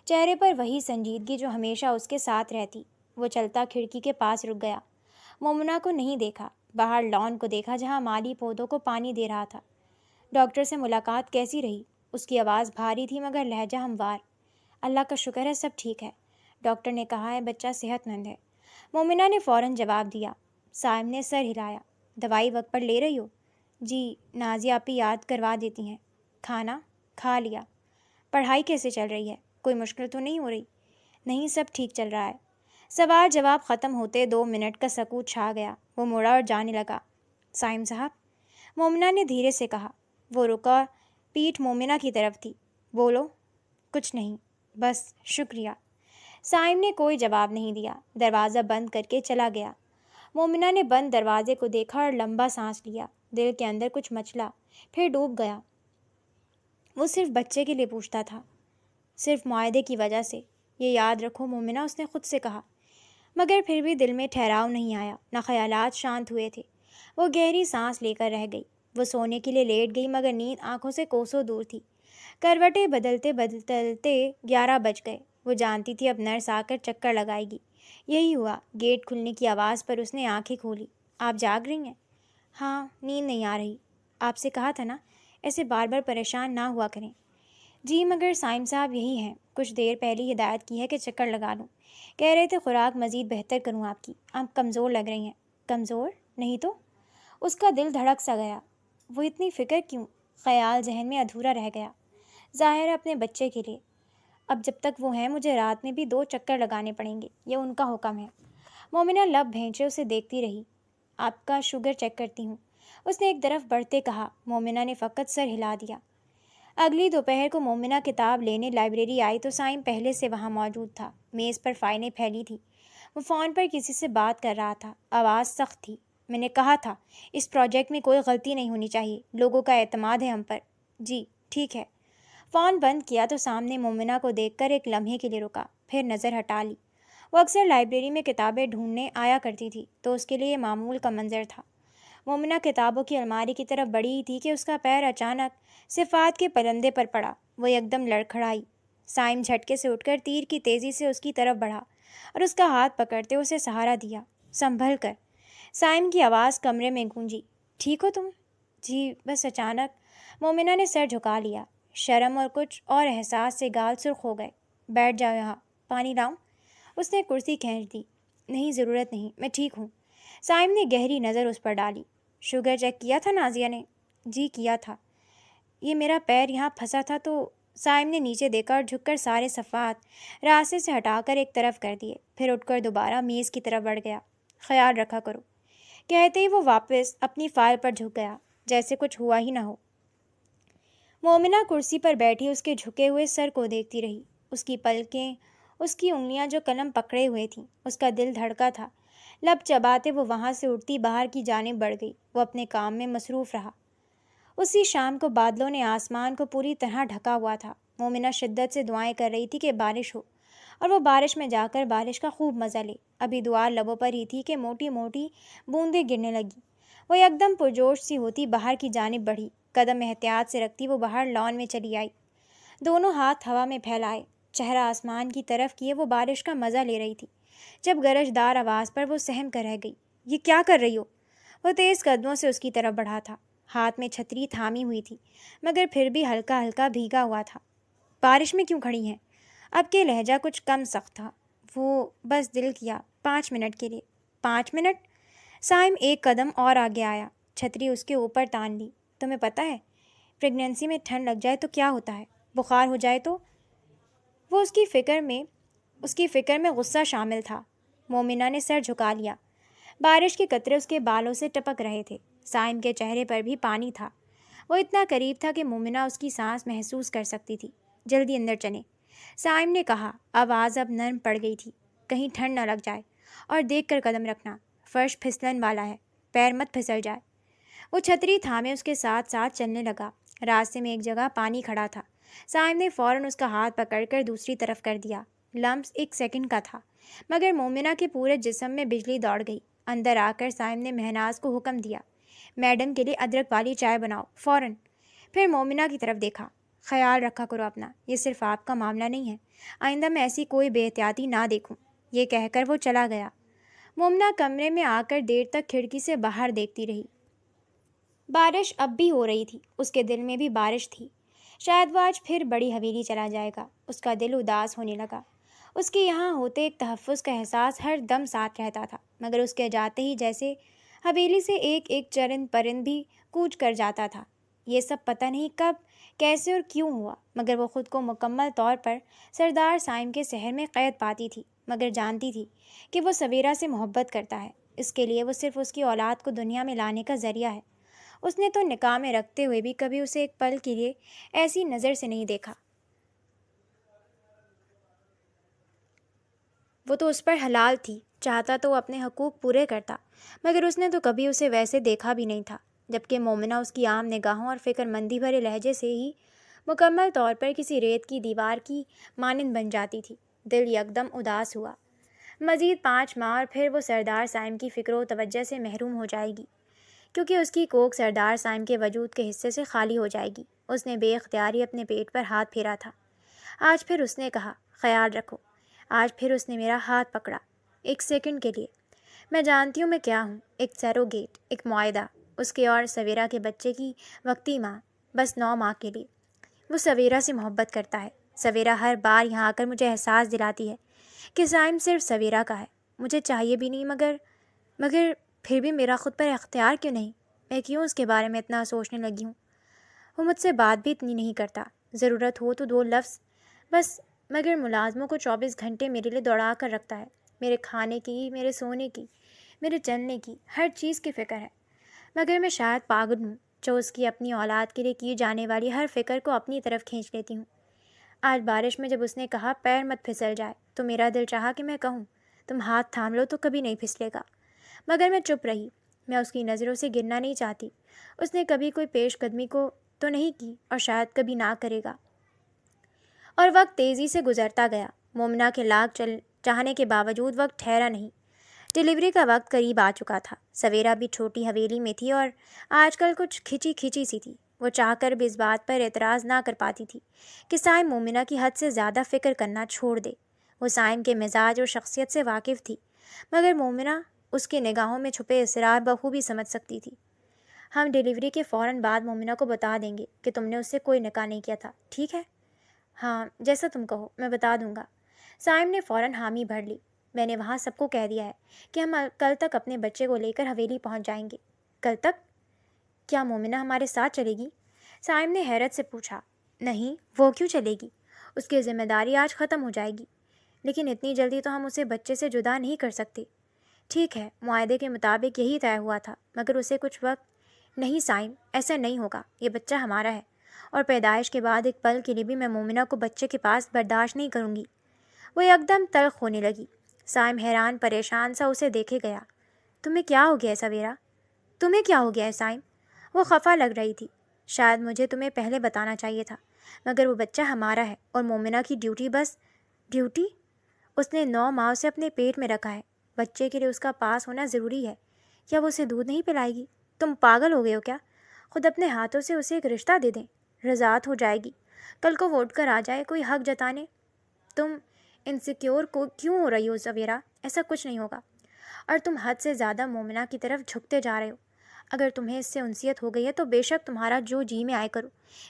S1: چہرے پر وہی سنجیدگی جو ہمیشہ اس کے ساتھ رہتی۔ وہ چلتا کھڑکی کے پاس رک گیا۔ مومنہ کو نہیں دیکھا، باہر لان کو دیکھا جہاں مالی پودوں کو پانی دے رہا تھا۔ ڈاکٹر سے ملاقات کیسی رہی؟ اس کی آواز بھاری تھی مگر لہجہ ہموار۔ اللہ کا شکر ہے، سب ٹھیک ہے، ڈاکٹر نے کہا ہے، بچہ صحت مند ہے۔ مومنہ نے فوراً جواب دیا۔ سائم نے سر ہلایا۔ دوائی وقت پر لے رہی ہو؟ جی نازیہ آپی یاد کروا دیتی ہیں۔ کھانا کھا لیا؟ پڑھائی کیسے چل رہی ہے؟ کوئی مشکل تو نہیں ہو رہی؟ نہیں، سب ٹھیک چل رہا ہے۔ سوال جواب ختم ہوتے 2 منٹ کا سکوت چھا گیا۔ وہ مڑا اور جانے لگا۔ صائم صاحب، مومنہ نے دھیرے سے کہا۔ وہ رکا، پیٹھ مومنہ کی طرف تھی۔ بولو۔ کچھ نہیں، بس شکریہ۔ صائم نے کوئی جواب نہیں دیا، دروازہ بند کر کے چلا گیا۔ مومنہ نے بند دروازے کو دیکھا اور لمبا سانس لیا۔ دل کے اندر کچھ مچلا، پھر ڈوب گیا۔ وہ صرف بچے کے لیے پوچھتا تھا، صرف معاہدے کی وجہ سے۔ یہ یاد رکھو مومنہ، اس نے خود سے کہا۔ مگر پھر بھی دل میں ٹھہراؤ نہیں آیا، نہ خیالات شانت ہوئے تھے۔ وہ گہری سانس لے کر رہ گئی۔ وہ سونے کے لیے لیٹ گئی، مگر نیند آنکھوں سے کوسوں دور تھی۔ کروٹیں بدلتے بدلتے 11 بج گئے۔ وہ جانتی تھی اب نرس آ کر چکر لگائے گی۔ یہی ہوا۔ گیٹ کھلنے کی آواز پر اس نے آنکھیں کھولی۔ آپ جاگ رہی ہیں؟ ہاں، نیند نہیں آ رہی۔ آپ سے کہا تھا نا ایسے بار بار پریشان نہ ہوا کریں۔ جی مگر صائم صاحب یہی ہیں، کچھ دیر پہلے ہدایت کی ہے کہ چکر لگا لوں۔ کہہ رہے تھے خوراک مزید بہتر کروں آپ کی، آپ کمزور لگ رہی ہیں۔ کمزور نہیں تو؟ اس کا دل دھڑک سا گیا۔ وہ اتنی فکر کیوں؟ خیال ذہن میں ادھورا رہ گیا۔ ظاہر ہے اپنے بچے کے لیے۔ اب جب تک وہ ہیں مجھے رات میں بھی 2 چکر لگانے پڑیں گے، یہ ان کا حکم ہے۔ مومنہ لب بھینچے اسے دیکھتی رہی۔ آپ کا شوگر چیک کرتی ہوں، اس نے ایک طرف بڑھتے کہا۔ مومنہ نے فقط سر ہلا دیا۔ اگلی دوپہر کو مومنہ کتاب لینے لائبریری آئی تو صائم پہلے سے وہاں موجود تھا۔ میز پر فائلیں پھیلی تھیں۔ وہ فون پر کسی سے بات کر رہا تھا۔ آواز سخت تھی۔ میں نے کہا تھا اس پروجیکٹ میں کوئی غلطی نہیں ہونی چاہیے، لوگوں کا اعتماد ہے ہم پر۔ جی ٹھیک ہے۔ فون بند کیا تو سامنے مومنہ کو دیکھ کر ایک لمحے کے لیے رکا، پھر نظر ہٹا لی۔ وہ اکثر لائبریری میں کتابیں ڈھونڈنے آیا کرتی تھی تو اس کے لیے یہ معمول کا منظر تھا۔ مومنہ کتابوں کی الماری کی طرف بڑھی ہی تھی کہ اس کا پیر اچانک صفات کے پلندے پر پڑا۔ وہ یکدم لڑکھڑائی۔ صائم جھٹکے سے اٹھ کر تیر کی تیزی سے اس کی طرف بڑھا اور اس کا ہاتھ پکڑتے اسے سہارا دیا۔ سنبھل کر۔ صائم کی آواز کمرے میں گونجی۔ ٹھیک ہو تم؟ جی بس اچانک۔ مومنہ نے سر جھکا لیا۔ شرم اور کچھ اور احساس سے گال سرخ ہو گئے۔ بیٹھ جاؤ یہاں، پانی لاؤں؟ اس نے کرسی کھینچ دی۔ نہیں ضرورت نہیں، میں ٹھیک ہوں۔ صائم نے گہری نظر اس پر ڈالی۔ شوگر چیک کیا تھا نازیہ نے؟ جی کیا تھا۔ یہ میرا پیر یہاں پھنسا تھا تو صائم نے نیچے دیکھا اور جھک کر سارے صفحات راستے سے ہٹا کر ایک طرف کر دیے، پھر اٹھ کر دوبارہ میز کی طرف بڑھ گیا۔ خیال رکھا کرو، کہتے ہی وہ واپس اپنی فائل پر جھک گیا جیسے کچھ ہوا ہی نہ ہو۔ مومنہ کرسی پر بیٹھی اس کے جھکے ہوئے سر کو دیکھتی رہی۔ اس کی پلکیں، اس کی انگلیاں جو قلم پکڑے ہوئے تھیں، اس کا دل دھڑکا تھا۔ لب چباتے وہ وہاں سے اٹھتی باہر کی جانب بڑھ گئی۔ وہ اپنے کام میں مصروف رہا۔ اسی شام کو بادلوں نے آسمان کو پوری طرح ڈھکا ہوا تھا۔ مومنہ شدت سے دعائیں کر رہی تھی کہ بارش ہو اور وہ بارش میں جا کر بارش کا خوب مزہ لے۔ ابھی دعا لبوں پر ہی تھی کہ موٹی موٹی بوندیں گرنے لگی۔ وہ یکدم پرجوش سی ہوتی باہر کی جانب بڑھی، قدم احتیاط سے رکھتی وہ باہر لان میں چلی آئی۔ دونوں ہاتھ ہوا میں پھیلائے، چہرہ آسمان کی طرف کیے وہ بارش کا مزہ لے رہی تھی، جب گرج دار آواز پر وہ سہم کر رہ گئی۔ یہ کیا کر رہی ہو؟ وہ تیز قدموں سے اس کی طرف بڑھا تھا۔ ہاتھ میں چھتری تھامی ہوئی تھی، مگر پھر بھی ہلکا ہلکا بھیگا ہوا تھا۔ بارش میں کیوں کھڑی ہیں؟ اب کے لہجہ کچھ کم سخت تھا۔ وہ بس دل کیا 5 منٹ کے لیے۔ 5 منٹ؟ صائم ایک قدم اور آگے آیا، چھتری اس کے اوپر تان لی۔ تمہیں پتہ ہے پریگنینسی میں ٹھنڈ لگ جائے تو کیا ہوتا ہے؟ بخار ہو جائے تو؟ وہ اس کی فکر میں غصہ شامل تھا۔ مومنہ نے سر جھکا لیا۔ بارش کے قطرے اس کے بالوں سے ٹپک رہے تھے۔ صائم کے چہرے پر بھی پانی تھا۔ وہ اتنا قریب تھا کہ مومنہ اس کی سانس محسوس کر سکتی تھی۔ جلدی اندر چلیں، صائم نے کہا۔ آواز اب نرم پڑ گئی تھی۔ کہیں ٹھنڈ نہ لگ جائے، اور دیکھ کر قدم رکھنا، فرش پھسلن والا ہے، پیر مت پھسل جائے۔ وہ چھتری تھامے اس کے ساتھ ساتھ چلنے لگا۔ راستے میں ایک جگہ پانی کھڑا تھا۔ صائم نے فوراً اس کا ہاتھ پکڑ کر دوسری طرف کر دیا۔ لمس 1 سیکنڈ کا تھا، مگر مومنہ کے پورے جسم میں بجلی دوڑ گئی۔ اندر آ کر صائم نے مہناز کو حکم دیا، میڈم کے لیے ادرک والی چائے بناؤ فوراً۔ پھر مومنہ کی طرف دیکھا۔ خیال رکھا کرو اپنا، یہ صرف آپ کا معاملہ نہیں ہے، آئندہ میں ایسی کوئی بے احتیاطی نہ دیکھوں۔ یہ کہہ کر وہ چلا گیا۔ مومنہ کمرے میں آ کر دیر تک کھڑکی سے باہر دیکھتی رہی۔ بارش اب بھی ہو رہی تھی، اس کے دل میں بھی بارش تھی۔ شاید وہ آج پھر بڑی حویلی چلا جائے گا۔ اس کا دل اداس ہونے لگا۔ اس کے یہاں ہوتے ایک تحفظ کا احساس ہر دم ساتھ رہتا تھا، مگر اس کے جاتے ہی جیسے حویلی سے ایک ایک چرند پرند بھی کوچ کر جاتا تھا۔ یہ سب پتہ نہیں کب، کیسے اور کیوں ہوا، مگر وہ خود کو مکمل طور پر سردار سائم کے سحر میں قید پاتی تھی، مگر جانتی تھی کہ وہ سویرا سے محبت کرتا ہے۔ اس کے لیے وہ صرف اس کی اولاد کو دنیا میں لانے کا ذریعہ ہے۔ اس نے تو نکاح میں رکھتے ہوئے بھی کبھی اسے ایک پل کے لیے ایسی نظر سے نہیں دیکھا۔ وہ تو اس پر حلال تھی، چاہتا تو وہ اپنے حقوق پورے کرتا، مگر اس نے تو کبھی اسے ویسے دیکھا بھی نہیں تھا، جبکہ مومنہ اس کی عام نگاہوں اور فکر مندی بھرے لہجے سے ہی مکمل طور پر کسی ریت کی دیوار کی مانند بن جاتی تھی۔ دل یکدم اداس ہوا۔ مزید 5 ماہ اور پھر وہ سردار سائم کی فکر و توجہ سے محروم ہو جائے گی، کیونکہ اس کی کوکھ سردار سائم کے وجود کے حصے سے خالی ہو جائے گی۔ اس نے بے اختیاری اپنے پیٹ پر ہاتھ پھیرا تھا۔ آج پھر اس نے کہا، خیال رکھو۔ آج پھر اس نے میرا ہاتھ پکڑا، ایک سیکنڈ کے لیے۔ میں جانتی ہوں میں کیا ہوں، ایک سیروگیٹ، ایک معاہدہ، اس کے اور سویرا کے بچے کی وقتی ماں، بس 9 ماہ کے لیے۔ وہ سویرا سے محبت کرتا ہے۔ سویرا ہر بار یہاں آ کر مجھے احساس دلاتی ہے کہ سائم صرف سویرا کا ہے۔ مجھے چاہیے بھی نہیں، مگر پھر بھی میرا خود پر اختیار کیوں نہیں؟ میں کیوں اس کے بارے میں اتنا سوچنے لگی ہوں؟ وہ مجھ سے بات بھی اتنی نہیں کرتا، ضرورت ہو تو 2 لفظ بس، مگر ملازموں کو 24 گھنٹے میرے لیے دوڑا کر رکھتا ہے۔ میرے کھانے کی، میرے سونے کی، میرے چلنے کی، ہر چیز کی فکر ہے۔ مگر میں شاید پاگل ہوں جو اس کی اپنی اولاد کے لیے کی جانے والی ہر فکر کو اپنی طرف کھینچ لیتی ہوں۔ آج بارش میں جب اس نے کہا پیر مت پھسل جائے تو میرا دل چاہا کہ میں کہوں تم ہاتھ تھام لو تو کبھی نہیں پھسلے گا، مگر میں چپ رہی۔ میں اس کی نظروں سے گرنا نہیں چاہتی۔ اس نے کبھی کوئی پیش قدمی کو تو نہیں کی اور شاید کبھی نہ کرے گا۔ اور وقت تیزی سے گزرتا گیا۔ مومنہ کے لاکھ چاہنے کے باوجود وقت ٹھہرا نہیں۔ ڈیلیوری کا وقت قریب آ چکا تھا۔ سویرا بھی چھوٹی حویلی میں تھی اور آج کل کچھ کھچی سی تھی۔ وہ چاہ کر بھی اس بات پر اعتراض نہ کر پاتی تھی کہ سائم مومنہ کی حد سے زیادہ فکر کرنا چھوڑ دے۔ وہ سائم کے مزاج اور شخصیت سے واقف تھی، مگر مومنہ اس کے نگاہوں میں چھپے اسرار بخوبی سمجھ سکتی تھی۔ ہم ڈیلیوری کے فوراً بعد مومنہ کو بتا دیں گے کہ تم نے اس سے کوئی نکاح نہیں کیا تھا، ٹھیک ہے؟ ہاں، جیسا تم کہو، میں بتا دوں گا۔ سائم نے فوراً حامی بھر لی۔ میں نے وہاں سب کو کہہ دیا ہے کہ ہم کل تک اپنے بچے کو لے کر حویلی پہنچ جائیں گے۔ کل تک؟ کیا مومنہ ہمارے ساتھ چلے گی؟ سائم نے حیرت سے پوچھا۔ نہیں، وہ کیوں چلے گی؟ اس کی ذمہ داری آج ختم ہو جائے گی۔ لیکن اتنی جلدی تو ہم اسے بچے سے جدا نہیں کر سکتے۔ ٹھیک ہے، معاہدے کے مطابق یہی طے ہوا تھا، مگر اسے کچھ وقت۔ نہیں سائم، ایسا نہیں ہوگا، یہ بچہ ہمارا ہے، اور پیدائش کے بعد ایک پل کے لیے بھی میں مومنہ کو بچے کے پاس برداشت نہیں کروں گی۔ وہ یکدم تلخ ہونے لگی۔ سائم حیران پریشان سا اسے دیکھے گیا۔ تمہیں کیا ہو گیا ہے سویرا؟ تمہیں کیا ہو گیا ہے سائم؟ وہ خفا لگ رہی تھی۔ شاید مجھے تمہیں پہلے بتانا چاہیے تھا، مگر وہ بچہ ہمارا ہے اور مومنہ کی ڈیوٹی بس۔ ڈیوٹی؟ اس نے 9 ماہ اسے اپنے پیٹ میں رکھا ہے، بچے کے لیے اس کا پاس ہونا ضروری ہے۔ کیا وہ اسے دودھ نہیں پلائے گی؟ تم پاگل ہو گئے ہو کیا؟ خود اپنے ہاتھوں سے اسے ایک رشتہ دے دیں، رضاعت ہو جائے گی، کل کو وہ اٹھ کر آ جائے کوئی حق جتانے۔ تم انسیکیور کو کیوں ہو رہی ہو سویرا؟ ایسا کچھ نہیں ہوگا، اور تم حد سے زیادہ مومنہ کی طرف جھکتے جا رہے ہو۔ اگر تمہیں اس سے انسیت ہو گئی ہے تو بے شک تمہارا جو جی میں آئے کرو،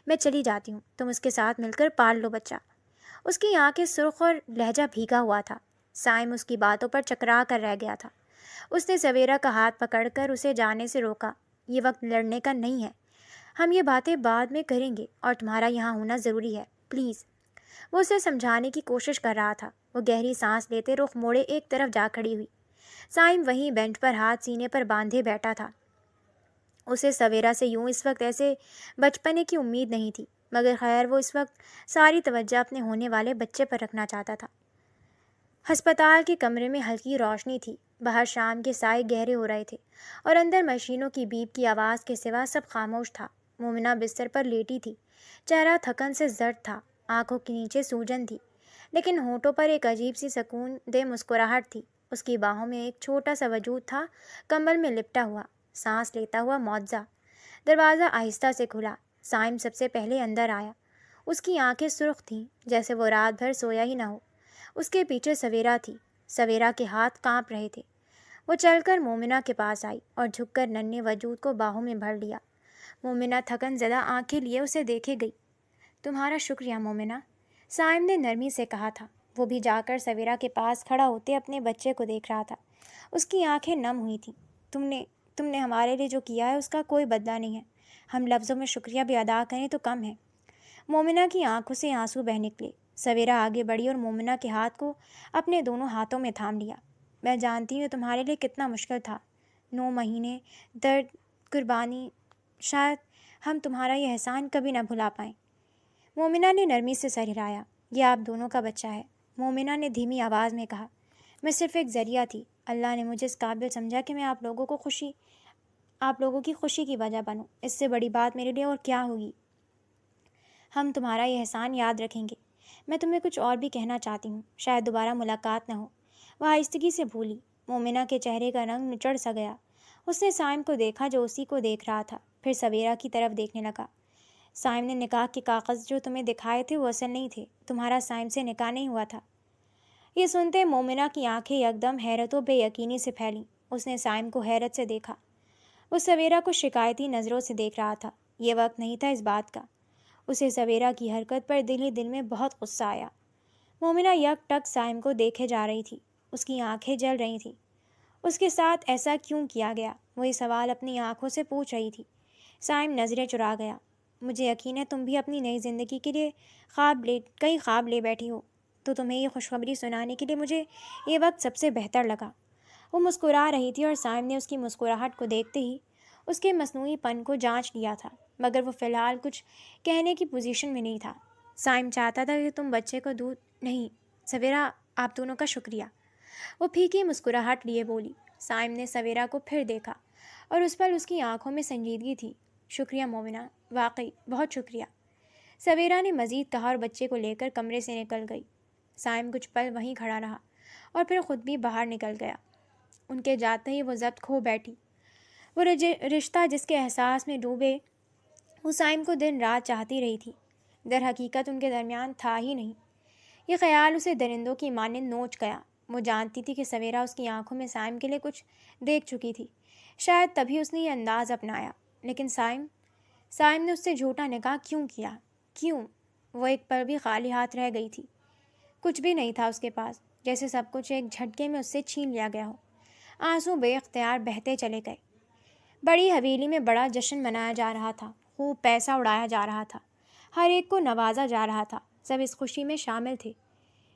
S1: میں چلی جاتی ہوں، تم اس کے ساتھ مل کر پال لو بچہ۔ اس کی آنکھیں سرخ اور لہجہ بھیگا ہوا تھا۔ سائم اس کی باتوں پر چکرا کر رہ گیا تھا۔ اس نے سویرا کا ہاتھ پکڑ کر اسے جانے سے روکا۔ یہ وقت لڑنے کا نہیں ہے، ہم یہ باتیں بعد میں کریں گے، اور تمہارا یہاں ہونا ضروری ہے، پلیز۔ وہ اسے سمجھانے کی کوشش کر رہا تھا۔ وہ گہری سانس لیتے رخ موڑے ایک طرف جا کھڑی ہوئی۔ سائم وہیں بینچ پر ہاتھ سینے پر باندھے بیٹھا تھا۔ اسے سویرا سے یوں اس وقت ایسے بچپنے کی امید نہیں تھی، مگر خیر وہ اس وقت ساری توجہ اپنے ہونے والے بچے پر رکھنا چاہتا تھا۔ ہسپتال کے کمرے میں ہلکی روشنی تھی، باہر شام کے سائے گہرے ہو رہے تھے، اور اندر مشینوں کی بیپ کی آواز کے سوا سب خاموش تھا۔ مومنہ بستر پر لیٹی تھی، چہرہ تھکن سے زرد تھا، آنکھوں کے نیچے سوجن تھی، لیکن ہونٹوں پر ایک عجیب سی سکون دہ مسکراہٹ تھی۔ اس کی باہوں میں ایک چھوٹا سا وجود تھا، کمبل میں لپٹا ہوا، سانس لیتا ہوا معجزہ۔ دروازہ آہستہ سے کھلا۔ سائم سب سے پہلے اندر آیا۔ اس کی آنکھیں سرخ تھیں، جیسے وہ رات بھر سویا ہی نہ ہو۔ اس کے پیچھے سویرا تھی۔ سویرا کے ہاتھ کانپ رہے تھے۔ وہ چل کر مومنہ کے پاس آئی اور جھک کر ننھے وجود کو باہوں میں بھر لیا۔ مومنہ تھکن زدہ آنکھیں لیے اسے دیکھے گئی۔ تمہارا شکریہ مومنہ، سائم نے نرمی سے کہا تھا۔ وہ بھی جا کر سویرا کے پاس کھڑا ہوتے اپنے بچے کو دیکھ رہا تھا۔ اس کی آنکھیں نم ہوئی تھیں۔ تم نے ہمارے لیے جو کیا ہے اس کا کوئی بدلہ نہیں ہے، ہم لفظوں میں شکریہ بھی ادا کریں تو کم ہے۔ مومنہ کی آنکھوں سے آنسو بہہ نکلے۔ سویرا آگے بڑھی اور مومنہ کے ہاتھ کو اپنے دونوں ہاتھوں میں تھام لیا۔ میں جانتی ہوں تمہارے لیے کتنا مشکل تھا، 9 مہینے، درد، قربانی، شاید ہم تمہارا یہ احسان کبھی نہ بھلا پائیں۔ مومنہ نے نرمی سے سر ہلایا۔ یہ آپ دونوں کا بچہ ہے، مومنہ نے دھیمی آواز میں کہا۔ میں صرف ایک ذریعہ تھی۔ اللہ نے مجھے اس قابل سمجھا کہ میں آپ لوگوں کی خوشی کی وجہ بنوں۔ اس سے بڑی بات میرے لیے اور کیا ہوگی؟ ہم تمہارا یہ احسان یاد رکھیں گے۔ میں تمہیں کچھ اور بھی کہنا چاہتی ہوں، شاید دوبارہ ملاقات نہ ہو۔ وہ آہستگی سے بھولی۔ مومنہ کے چہرے کا رنگ نچڑ سا گیا۔ اس نے سائم کو دیکھا جو اسی کو دیکھ رہا تھا، پھر سویرا کی طرف دیکھنے لگا۔ سائم نے نکاح کے کاغذ جو تمہیں دکھائے تھے وہ اصل نہیں تھے، تمہارا سائم سے نکاح نہیں ہوا تھا۔ یہ سنتے مومنہ کی آنکھیں یکدم حیرت و بے یقینی سے پھیلیں۔ اس نے سائم کو حیرت سے دیکھا۔ وہ سویرا کو شکایتی نظروں سے دیکھ رہا تھا۔ یہ وقت نہیں تھا اس بات کا۔ اسے سویرا کی حرکت پر دل ہی دل میں بہت غصہ آیا۔ مومنہ یک ٹک سائم کو دیکھے جا رہی تھی۔ اس کی آنکھیں جل رہی تھیں۔ اس کے ساتھ ایسا کیوں کیا گیا؟ وہ یہ سوال اپنی آنکھوں سے پوچھ رہی تھی۔ سائم نظریں چرا گیا۔ مجھے یقین ہے تم بھی اپنی نئی زندگی کے لیے کئی خواب لے بیٹھی ہو، تو تمہیں یہ خوشخبری سنانے کے لیے مجھے یہ وقت سب سے بہتر لگا۔ وہ مسکرا رہی تھی اور سائم نے اس کی مسکراہٹ کو دیکھتے ہی اس کے مصنوعی پن کو جانچ لیا تھا، مگر وہ فی الحال کچھ کہنے کی پوزیشن میں نہیں تھا۔ سائم چاہتا تھا کہ تم بچے کو دودھ نہیں سویرا، آپ دونوں کا شکریہ، وہ پھیکی مسکراہٹ لیے بولی۔ سائم نے سویرا کو پھر دیکھا اور اس پر اس کی آنکھوں میں سنجیدگی تھی۔ شکریہ مومنہ، واقعی بہت شکریہ، سویرا نے مزید کہا اور بچے کو لے کر کمرے سے نکل گئی۔ سائم کچھ پل وہیں کھڑا رہا اور پھر خود بھی باہر نکل گیا۔ ان کے جاتے ہی وہ ضبط کھو بیٹھی۔ وہ رشتہ جس کے احساس میں ڈوبے وہ سائم کو دن رات چاہتی رہی تھی، در حقیقت ان کے درمیان تھا ہی نہیں۔ یہ خیال اسے درندوں کی مانند نوچ گیا۔ وہ جانتی تھی کہ سویرا اس کی آنکھوں میں سائم کے لیے کچھ دیکھ چکی تھی، شاید تبھی اس نے یہ انداز اپنایا۔ لیکن سائم نے اس سے جھوٹا نکاح کیوں کیا؟ کیوں؟ وہ ایک پل بھی خالی ہاتھ رہ گئی تھی۔ کچھ بھی نہیں تھا اس کے پاس، جیسے سب کچھ ایک جھٹکے میں اس سے چھین لیا گیا ہو۔ آنسو بے اختیار بہتے چلے گئے۔ بڑی حویلی میں بڑا جشن منایا جا رہا تھا، خوب پیسہ اڑایا جا رہا تھا، ہر ایک کو نوازا جا رہا تھا، سب اس خوشی میں شامل تھے۔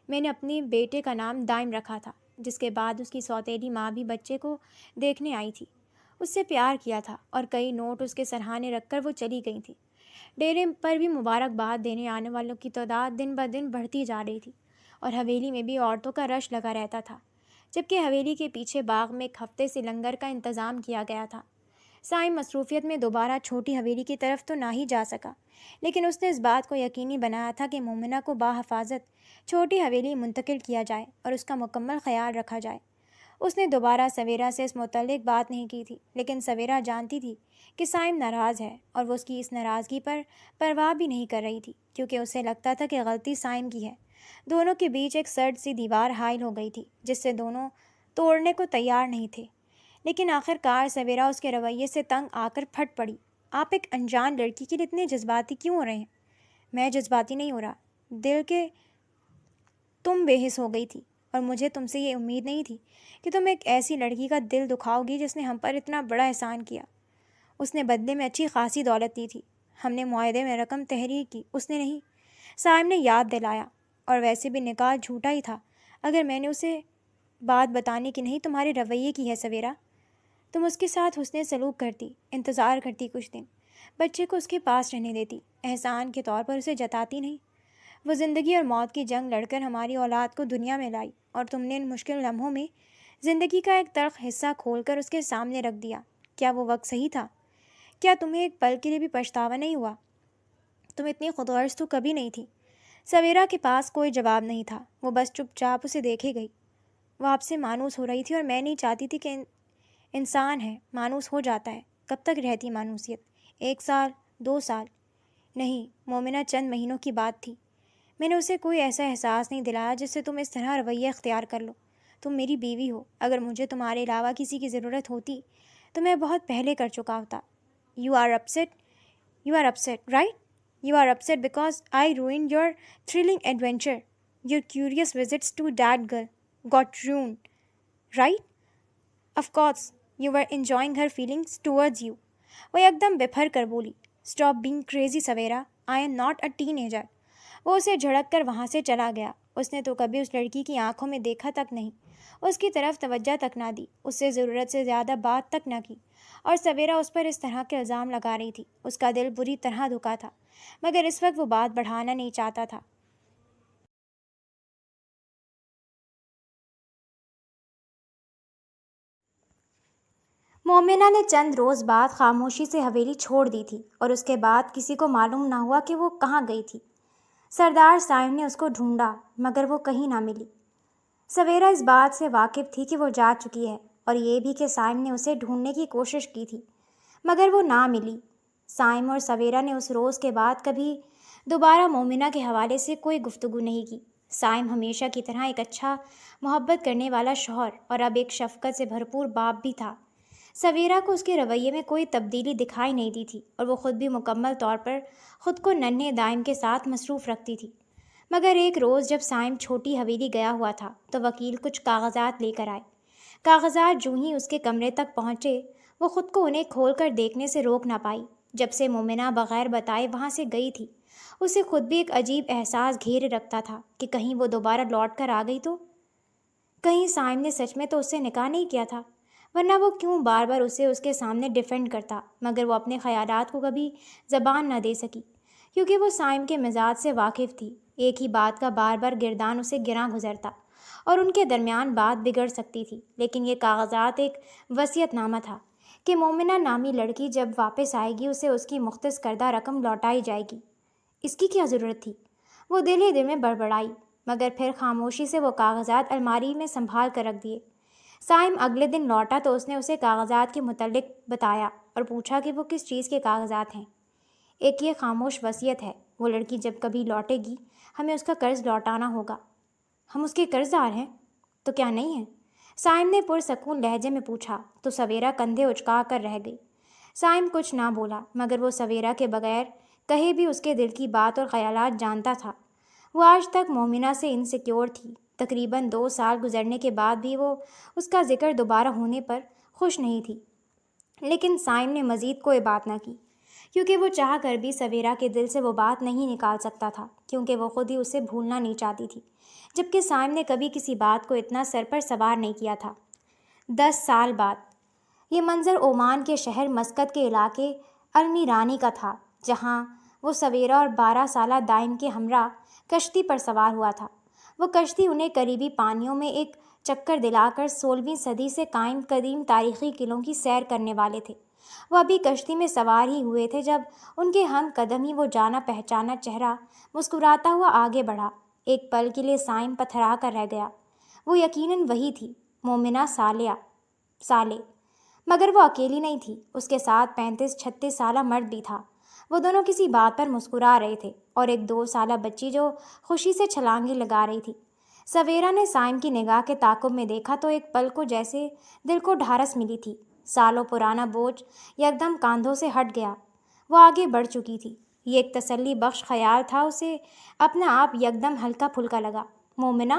S1: میں نے اپنے بیٹے کا نام دائم رکھا تھا، جس کے بعد اس کی سوتیلی ماں بھی بچے کو دیکھنے آئی تھی۔ اس سے پیار کیا تھا اور کئی نوٹ اس کے سرہانے رکھ کر وہ چلی گئی تھی۔ ڈیرے پر بھی مبارکباد دینے آنے والوں کی تعداد دن بدن بڑھتی جا رہی تھی اور حویلی میں بھی عورتوں کا رش لگا رہتا تھا، جبکہ حویلی کے پیچھے باغ میں ایک ہفتے سے لنگر کا انتظام کیا گیا تھا۔ سائم مصروفیت میں دوبارہ چھوٹی حویلی کی طرف تو نہ ہی جا سکا، لیکن اس نے اس بات کو یقینی بنایا تھا کہ مومنہ کو بحفاظت چھوٹی حویلی منتقل کیا جائے اور اس کا مکمل خیال رکھا جائے۔ اس نے دوبارہ سویرا سے اس متعلق بات نہیں کی تھی، لیکن سویرا جانتی تھی کہ سائم ناراض ہے اور وہ اس کی اس ناراضگی پر پرواہ بھی نہیں کر رہی تھی، کیونکہ اسے لگتا تھا کہ غلطی سائم کی ہے۔ دونوں کے بیچ ایک سرد سی دیوار حائل ہو گئی تھی جس سے دونوں توڑنے کو تیار نہیں تھے، لیکن آخر کار سویرا اس کے رویے سے تنگ آ کر پھٹ پڑی۔ آپ ایک انجان لڑکی کے لیے اتنے جذباتی کیوں ہو رہے ہیں؟ میں جذباتی نہیں ہو رہا، دل کے تم بے حس ہو گئی تھی اور مجھے تم سے یہ امید نہیں تھی کہ تم ایک ایسی لڑکی کا دل دکھاؤ گی جس نے ہم پر اتنا بڑا احسان کیا۔ اس نے بدلے میں اچھی خاصی دولت دی تھی، ہم نے معاہدے میں رقم تحریر کی، اس نے نہیں، سائم نے یاد دلایا۔ اور ویسے بھی نکاح جھوٹا ہی تھا، اگر میں نے اسے بات بتانے کی نہیں تمہارے رویے کی ہے سویرا۔ تم اس کے ساتھ حسن سلوک کرتی، انتظار کرتی کچھ دن، بچے کو اس کے پاس رہنے دیتی، احسان کے طور پر اسے جتاتی نہیں۔ وہ زندگی اور موت کی جنگ لڑ کر ہماری اولاد کو دنیا میں لائی اور تم نے ان مشکل لمحوں میں زندگی کا ایک تلخ حصہ کھول کر اس کے سامنے رکھ دیا۔ کیا وہ وقت صحیح تھا؟ کیا تمہیں ایک پل کے لیے بھی پچھتاوا نہیں ہوا؟ تم اتنی خودغرض تو کبھی نہیں تھی۔ سویرا کے پاس کوئی جواب نہیں تھا، وہ بس چپ چاپ اسے دیکھے گئی۔ وہ آپ سے مانوس ہو رہی تھی اور میں نہیں چاہتی تھی کہ انسان ہے مانوس ہو جاتا ہے۔ کب تک رہتی مانوسیت؟ 1 سال، 2 سال؟ نہیں مومنہ، چند مہینوں کی بات تھی۔ میں نے اسے کوئی ایسا احساس نہیں دلایا جس سے تم اس طرح رویہ اختیار کر لو۔ تم میری بیوی ہو، اگر مجھے تمہارے علاوہ کسی کی ضرورت ہوتی تو میں بہت پہلے کر چکا ہوتا۔ You are upset, right? You are upset because I ruined your thrilling adventure. Your curious visits to that girl got ruined, right? Of course, you were enjoying her feelings towards you. وہ یکدم بپھر کر بولی۔ Stop being crazy Sawera, I am not a teenager. وہ اسے جھڑک کر وہاں سے چلا گیا۔ اس نے تو کبھی اس لڑکی کی آنکھوں میں دیکھا تک نہیں، اس کی طرف توجہ تک نہ دی، اس سے ضرورت سے زیادہ بات تک نہ کی، اور سویرا اس پر اس طرح کے الزام لگا رہی تھی۔ اس کا دل بری طرح دکھا تھا، مگر اس وقت وہ بات بڑھانا نہیں چاہتا تھا۔ مومنہ نے چند روز بعد خاموشی سے حویلی چھوڑ دی تھی، اور اس کے بعد کسی کو معلوم نہ ہوا کہ وہ کہاں گئی تھی۔ سردار صاحب نے اس کو ڈھونڈا، مگر وہ کہیں نہ ملی۔ سویرا اس بات سے واقف تھی کہ وہ جا چکی ہے، اور یہ بھی کہ سائم نے اسے ڈھونڈنے کی کوشش کی تھی، مگر وہ نہ ملی۔ سائم اور سویرا نے اس روز کے بعد کبھی دوبارہ مومنہ کے حوالے سے کوئی گفتگو نہیں کی۔ سائم ہمیشہ کی طرح ایک اچھا محبت کرنے والا شوہر اور اب ایک شفقت سے بھرپور باپ بھی تھا۔ سویرا کو اس کے رویے میں کوئی تبدیلی دکھائی نہیں دی تھی، اور وہ خود بھی مکمل طور پر خود کو ننھے دائم کے ساتھ مصروف رکھتی تھی۔ مگر ایک روز جب سائم چھوٹی حویلی گیا ہوا تھا تو وکیل کچھ کاغذات لے کر آئے۔ کاغذات جو ہی اس کے کمرے تک پہنچے، وہ خود کو انہیں کھول کر دیکھنے سے روک نہ پائی۔ جب سے مومنہ بغیر بتائے وہاں سے گئی تھی، اسے خود بھی ایک عجیب احساس گھیرے رکھتا تھا کہ کہیں وہ دوبارہ لوٹ کر آ گئی تو کہیں سائم نے سچ میں تو اس سے نکاح نہیں کیا تھا، ورنہ وہ کیوں بار بار اسے اس کے سامنے ڈیفینڈ کرتا۔ مگر وہ اپنے خیالات کو کبھی زبان نہ دے سکی، کیونکہ وہ سائم کے مزاج سے واقف تھی۔ ایک ہی بات کا بار بار گردان اسے گراں گزرتا، اور ان کے درمیان بات بگڑ سکتی تھی۔ لیکن یہ کاغذات ایک وصیت نامہ تھا کہ مومنہ نامی لڑکی جب واپس آئے گی اسے اس کی مختص کردہ رقم لوٹائی جائے گی۔ اس کی کیا ضرورت تھی؟ وہ دل ہی دل میں بڑبڑائی، مگر پھر خاموشی سے وہ کاغذات الماری میں سنبھال کر رکھ دیے۔ سائم اگلے دن لوٹا تو اس نے اسے کاغذات کے متعلق بتایا اور پوچھا کہ وہ کس چیز کے کاغذات ہیں۔ ایک یہ خاموش وصیت ہے، وہ لڑکی جب کبھی لوٹے گی ہمیں اس کا قرض لوٹانا ہوگا۔ ہم اس کے قرض دار ہیں؟ تو کیا نہیں ہیں؟ سائم نے پرسکون لہجے میں پوچھا تو سویرا کندھے اچکا کر رہ گئی۔ سائم کچھ نہ بولا، مگر وہ سویرا کے بغیر کہے بھی اس کے دل کی بات اور خیالات جانتا تھا۔ وہ آج تک مومنہ سے انسیکیور تھی۔ تقریباً 2 سال گزرنے کے بعد بھی وہ اس کا ذکر دوبارہ ہونے پر خوش نہیں تھی، لیکن سائم نے مزید کوئی بات نہ کی، کیونکہ وہ چاہ کر بھی سویرا کے دل سے وہ بات نہیں نکال سکتا تھا، کیونکہ وہ خود ہی اسے بھولنا نہیں چاہتی تھی، جبکہ سائم نے کبھی کسی بات کو اتنا سر پر سوار نہیں کیا تھا۔ 10 سال بعد یہ منظر عمان کے شہر مسقط کے علاقے المیرانی کا تھا، جہاں وہ سویرا اور 12 سالہ دائم کے ہمراہ کشتی پر سوار ہوا تھا۔ وہ کشتی انہیں قریبی پانیوں میں ایک چکر دلا کر 16ویں صدی سے قائم قدیم تاریخی قلعوں کی سیر کرنے والے تھے۔ وہ ابھی کشتی میں سوار ہی ہوئے تھے جب ان کے ہم قدم ہی وہ جانا پہچانا چہرہ مسکراتا ہوا آگے بڑھا۔ ایک پل کے لیے سائم پتھرا کر رہ گیا۔ وہ یقیناً وہی تھی، مومنہ صالح، مگر وہ اکیلی نہیں تھی، اس کے ساتھ 35-36 سالہ مرد بھی تھا۔ وہ دونوں کسی بات پر مسکرا رہے تھے، اور ایک 2 سالہ بچی جو خوشی سے چھلانگیں لگا رہی تھی۔ سویرا نے سائم کی نگاہ کے تعاقب میں دیکھا تو ایک پل کو جیسے دل کو ڈھارس ملی تھی۔ سالوں پرانا بوجھ یکدم کاندھوں سے ہٹ گیا۔ وہ آگے بڑھ چکی تھی۔ یہ ایک تسلی بخش خیال تھا، اسے اپنا آپ یکدم ہلکا پھلکا لگا۔ مومنہ!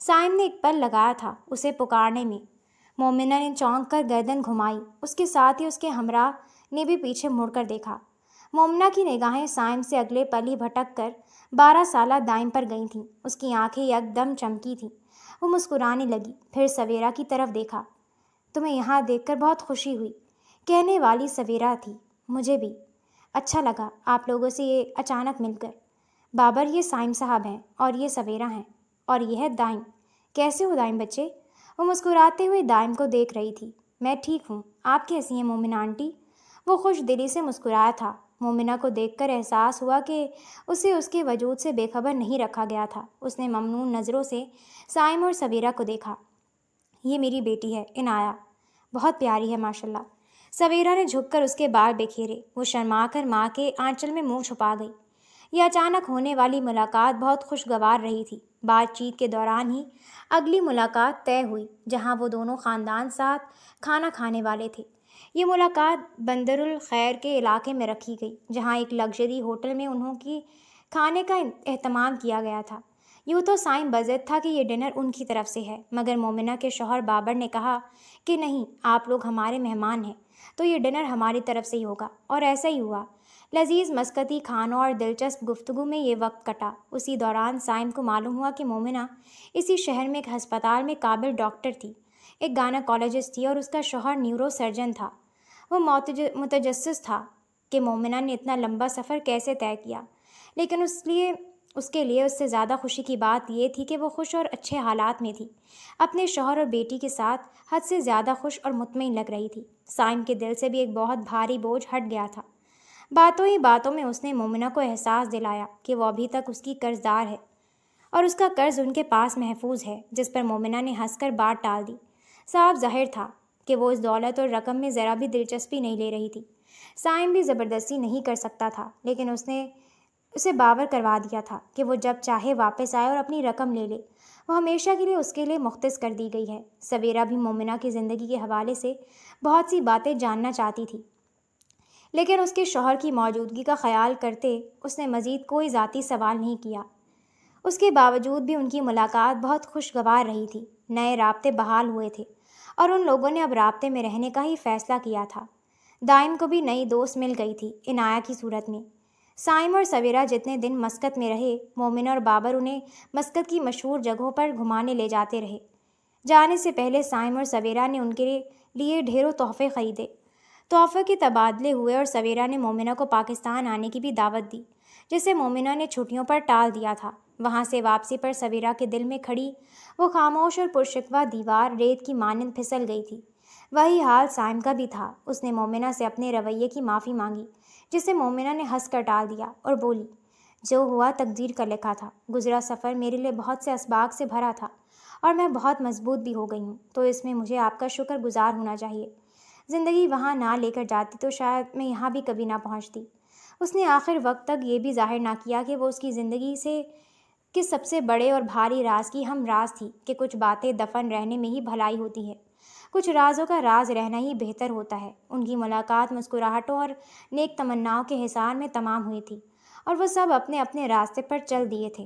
S1: سائم نے ایک پل لگایا تھا اسے پکارنے میں۔ مومنہ نے چونک کر گردن گھمائی، اس کے ساتھ ہی اس کے ہمراہ نے بھی پیچھے مڑ کر دیکھا۔ مومنہ کی نگاہیں سائم سے اگلے پل ہی بھٹک کر 12 سالہ دائم پر گئی تھیں۔ اس کی آنکھیں یکدم چمکی تھیں، وہ مسکرانے لگی، پھر سویرا کی طرف دیکھا۔ تمہیں یہاں دیکھ کر بہت خوشی ہوئی، کہنے والی سویرا تھی۔ مجھے بھی اچھا لگا آپ لوگوں سے یہ اچانک مل کر۔ بابر، یہ سائم صاحب ہیں، اور یہ سویرا ہیں، اور یہ ہے دائم۔ کیسے ہو دائم بچے؟ وہ مسکراتے ہوئے دائم کو دیکھ رہی تھی۔ میں ٹھیک ہوں، آپ کیسی ہیں مومنہ آنٹی؟ وہ خوش دلی سے مسکرایا تھا۔ مومنہ کو دیکھ کر احساس ہوا کہ اسے اس کے وجود سے بے خبر نہیں رکھا گیا تھا۔ اس نے ممنون نظروں سے سائم اور سویرا کو دیکھا۔ یہ میری بیٹی ہے عنایہ، بہت پیاری ہے ماشاءاللہ۔ سویرا نے جھک کر اس کے بال بکھیرے۔ وہ شرما کر ماں کے آنچل میں منہ چھپا گئی۔ یہ اچانک ہونے والی ملاقات بہت خوشگوار رہی تھی۔ بات چیت کے دوران ہی اگلی ملاقات طے ہوئی، جہاں وہ دونوں خاندان ساتھ کھانا کھانے والے تھے۔ یہ ملاقات بندر الخیر کے علاقے میں رکھی گئی، جہاں ایک لگژری ہوٹل میں انہوں کی کھانے کا اہتمام کیا گیا تھا۔ یوں تو سائم بضد تھا کہ یہ ڈنر ان کی طرف سے ہے، مگر مومنہ کے شوہر بابر نے کہا کہ نہیں، آپ لوگ ہمارے مہمان ہیں تو یہ ڈنر ہماری طرف سے ہی ہوگا، اور ایسا ہی ہوا۔ لذیذ مسکتی کھانوں اور دلچسپ گفتگو میں یہ وقت کٹا۔ اسی دوران سائم کو معلوم ہوا کہ مومنہ اسی شہر میں ایک ہسپتال میں قابل ڈاکٹر تھی، ایک گائنیکولوجسٹ تھی اور اس کا شوہر نیورو سرجن تھا۔ وہ متجسس تھا کہ مومنہ نے اتنا لمبا سفر کیسے طے کیا، لیکن اس کے لیے اس سے زیادہ خوشی کی بات یہ تھی کہ وہ خوش اور اچھے حالات میں تھی، اپنے شوہر اور بیٹی کے ساتھ حد سے زیادہ خوش اور مطمئن لگ رہی تھی۔ سائم کے دل سے بھی ایک بہت بھاری بوجھ ہٹ گیا تھا۔ باتوں ہی باتوں میں اس نے مومنہ کو احساس دلایا کہ وہ ابھی تک اس کی قرض دار ہے اور اس کا قرض ان کے پاس محفوظ ہے، جس پر مومنہ نے ہنس کر بات ٹال دی۔ صاف ظاہر تھا کہ وہ اس دولت اور رقم میں ذرا بھی دلچسپی نہیں لے رہی تھی۔ سائم بھی زبردستی نہیں کر سکتا تھا، لیکن اس نے اسے باور کروا دیا تھا کہ وہ جب چاہے واپس آئے اور اپنی رقم لے لے۔ وہ ہمیشہ کے لیے اس کے لیے مختص کر دی گئی ہے۔ سویرا بھی مومنہ کی زندگی کے حوالے سے بہت سی باتیں جاننا چاہتی تھی، لیکن اس کے شوہر کی موجودگی کا خیال کرتے اس نے مزید کوئی ذاتی سوال نہیں کیا۔ اس کے باوجود بھی ان کی ملاقات بہت خوشگوار رہی تھی۔ نئے رابطے بحال ہوئے تھے اور ان لوگوں نے اب رابطے میں رہنے کا ہی فیصلہ کیا تھا۔ دائم کو بھی نئی دوست مل گئی تھی، عنایہ کی صورت میں۔ سائم اور سویرا جتنے دن مسقط میں رہے، مومنہ اور بابر انہیں مسقط کی مشہور جگہوں پر گھمانے لے جاتے رہے۔ جانے سے پہلے سائم اور سویرا نے ان کے لیے ڈھیروں تحفے خریدے۔ تحفے کے تبادلے ہوئے اور سویرا نے مومنہ کو پاکستان آنے کی بھی دعوت دی، جسے مومنہ نے چھٹیوں پر ٹال دیا تھا۔ وہاں سے واپسی پر سویرا کے دل میں کھڑی وہ خاموش اور پرشکوہ دیوار ریت کی مانند پھسل گئی تھی۔ وہی حال سائم کا بھی تھا۔ اس نے مومنہ سے اپنے رویے کی معافی مانگی، جسے مومنہ نے ہنس کر ٹال دیا اور بولی، جو ہوا تقدیر کا لکھا تھا۔ گزرا سفر میرے لیے بہت سے اسباق سے بھرا تھا اور میں بہت مضبوط بھی ہو گئی ہوں، تو اس میں مجھے آپ کا شکر گزار ہونا چاہیے۔ زندگی وہاں نہ لے کر جاتی تو شاید میں یہاں بھی کبھی نہ پہنچتی۔ اس نے آخر وقت تک یہ بھی ظاہر نہ کیا کہ وہ اس کی زندگی کے سب سے بڑے اور بھاری راز کی ہم راز تھی، کہ کچھ باتیں دفن رہنے میں ہی بھلائی ہوتی ہے، کچھ رازوں کا راز رہنا ہی بہتر ہوتا ہے۔ ان کی ملاقات مسکراہٹوں اور نیک تمناؤں کے حصار میں تمام ہوئی تھی، اور وہ سب اپنے اپنے راستے پر چل دیے تھے۔